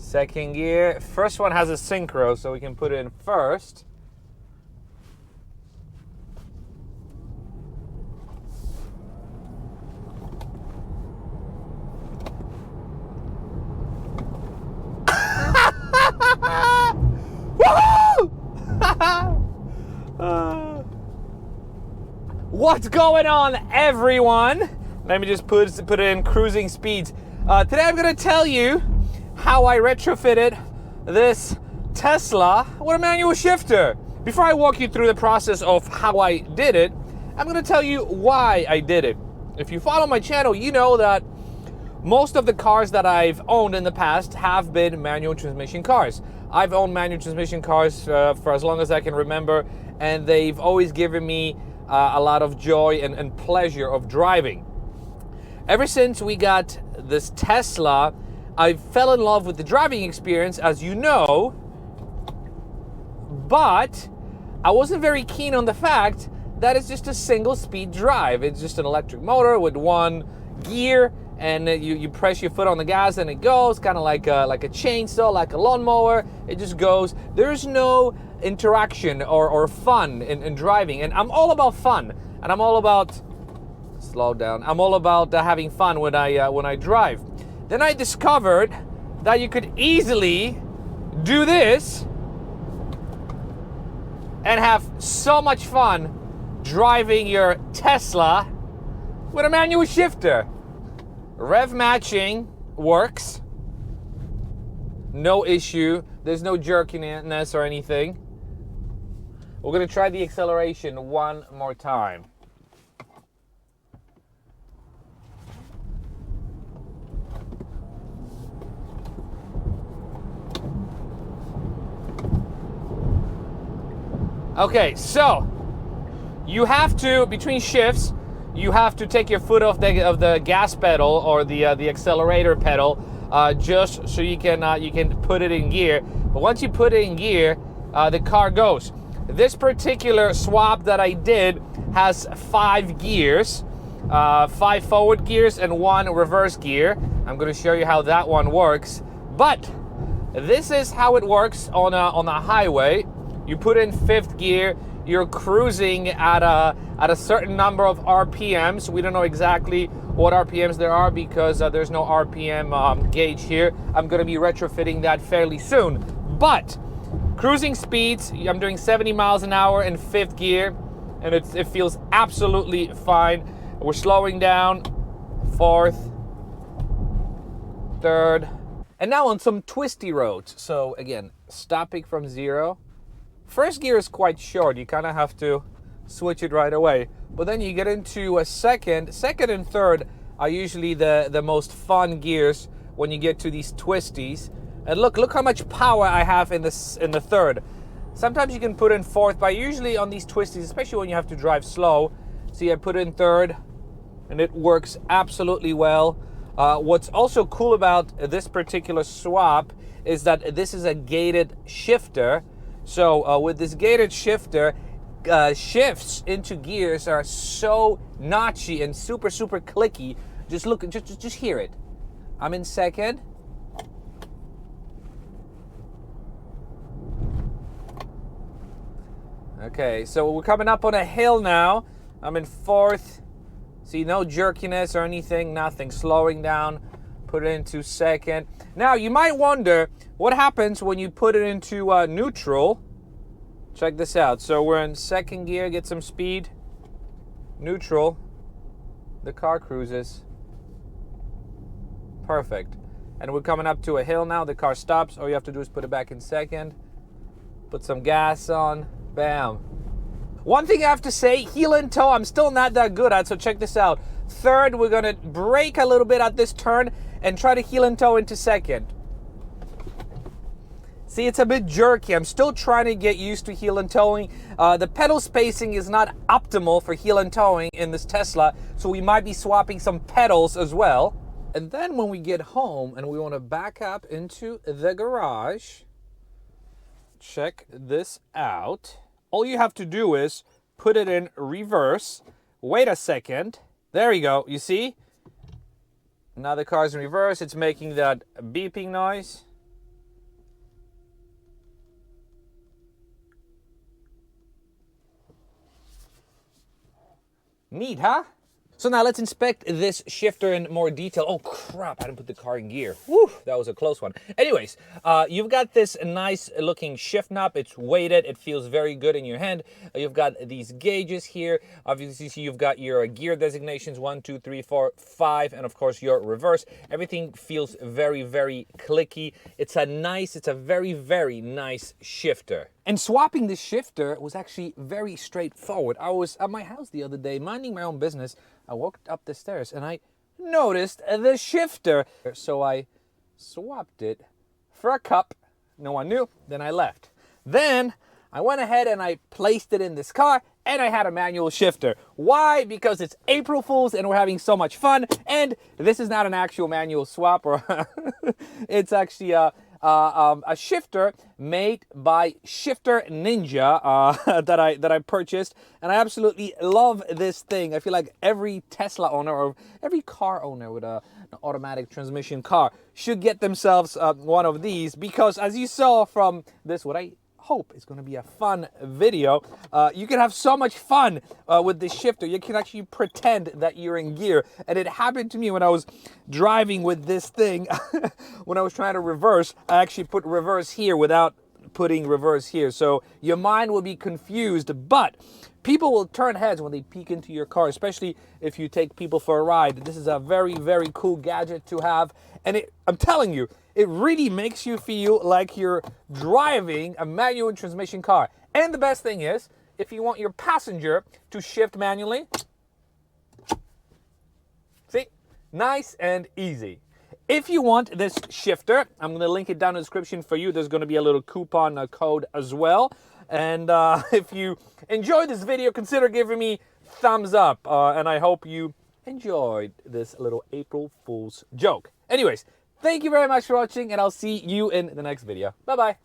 Second gear. First one has a synchro, so we can put it in first. What's going on, everyone? Let me just put it in cruising speeds. Today I'm going to tell you how I retrofitted this Tesla with a manual shifter. Before I walk you through the process of how I did it, I'm going to tell you why I did it. If you follow my channel, you know that most of the cars that I've owned in the past have been manual transmission cars. I've owned manual transmission cars for as long as I can remember, and they've always given me a lot of joy and pleasure of driving. Ever since we got this Tesla, I fell in love with the driving experience, as you know, but I wasn't very keen on the fact that it's just a single speed drive. It's just an electric motor with one gear, and you press your foot on the gas and it goes, kind of like a chainsaw, like a lawnmower. It just goes. There's no interaction or fun in driving, and I'm all about fun, and I'm all about slow down. I'm all about having fun when I drive. Then I discovered that you could easily do this and have so much fun driving your Tesla with a manual shifter. Rev matching works, no issue. There's no jerkiness or anything. We're gonna try the acceleration one more time. Okay, so you have to, between shifts, you have to take your foot off the gas pedal or the accelerator pedal, just so you can put it in gear. But once you put it in gear, the car goes. This particular swap that I did has 5 gears, 5 forward gears and 1 reverse gear. I'm going to show you how that one works. But this is how it works on a highway. You put in 5th gear. You're cruising at a certain number of RPMs. We don't know exactly what RPMs there are because there's no RPM gauge here. I'm going to be retrofitting that fairly soon. But cruising speeds, I'm doing 70 miles an hour in 5th gear, and it feels absolutely fine. We're slowing down, 4th, 3rd, and now on some twisty roads. So again, stopping from 0. First gear is quite short. You kind of have to switch it right away. But then you get into a second and third are usually the most fun gears when you get to these twisties. And look how much power I have in the third. Sometimes you can put in 4th, but usually on these twisties, especially when you have to drive slow, see, I put in 3rd, and it works absolutely well. What's also cool about this particular swap is that this is a gated shifter. So with this gated shifter, shifts into gears are so notchy and super clicky. Just look, just hear it. I'm in 2nd. Okay, so we're coming up on a hill now. I'm in 4th. See, no jerkiness or anything, nothing. Slowing down, put it into 2nd. Now, you might wonder what happens when you put it into neutral. Check this out. So we're in 2nd gear, get some speed. Neutral. The car cruises. Perfect. And we're coming up to a hill now. The car stops. All you have to do is put it back in 2nd. Put some gas on. Bam. One thing I have to say, heel and toe, I'm still not that good at, so check this out. 3rd, we're gonna brake a little bit at this turn and try to heel and toe into 2nd. See, it's a bit jerky. I'm still trying to get used to heel and towing. The pedal spacing is not optimal for heel and towing in this Tesla, so we might be swapping some pedals as well. And then when we get home and we want to back up into the garage, check this out. All you have to do is put it in reverse, wait a second. There you go, you see? Now the car's in reverse, it's making that beeping noise. Neat, huh? So now let's inspect this shifter in more detail. Oh crap, I didn't put the car in gear. Whew, that was a close one. Anyways, you've got this nice looking shift knob. It's weighted, it feels very good in your hand. You've got these gauges here. Obviously, you've got your gear designations, 1, 2, 3, 4, 5, and of course your reverse. Everything feels very, very clicky. It's a very, very nice shifter. And swapping this shifter was actually very straightforward. I was at my house the other day, minding my own business. I walked up the stairs and I noticed the shifter. So I swapped it for a cup. No one knew. Then I left. Then I went ahead and I placed it in this car and I had a manual shifter. Why? Because it's April Fool's and we're having so much fun. And this is not an actual manual swap, or it's actually a shifter made by Shifter Ninja that I purchased, and I absolutely love this thing. I feel like every Tesla owner or every car owner with an automatic transmission car should get themselves one of these, because as you saw from this, what I hope is going to be a fun video. You can have so much fun with this shifter. You can actually pretend that you're in gear. And it happened to me when I was driving with this thing. When I was trying to reverse, I actually put reverse here without putting reverse here. So your mind will be confused, but people will turn heads when they peek into your car, especially if you take people for a ride. This is a very, very cool gadget to have. And I'm telling you, it really makes you feel like you're driving a manual transmission car. And the best thing is, if you want your passenger to shift manually, see, nice and easy. If you want this shifter, I'm going to link it down in the description for you. There's going to be a little coupon code as well. And if you enjoyed this video, consider giving me thumbs up. And I hope you enjoyed this little April Fool's joke. Anyways, thank you very much for watching, and I'll see you in the next video. Bye-bye.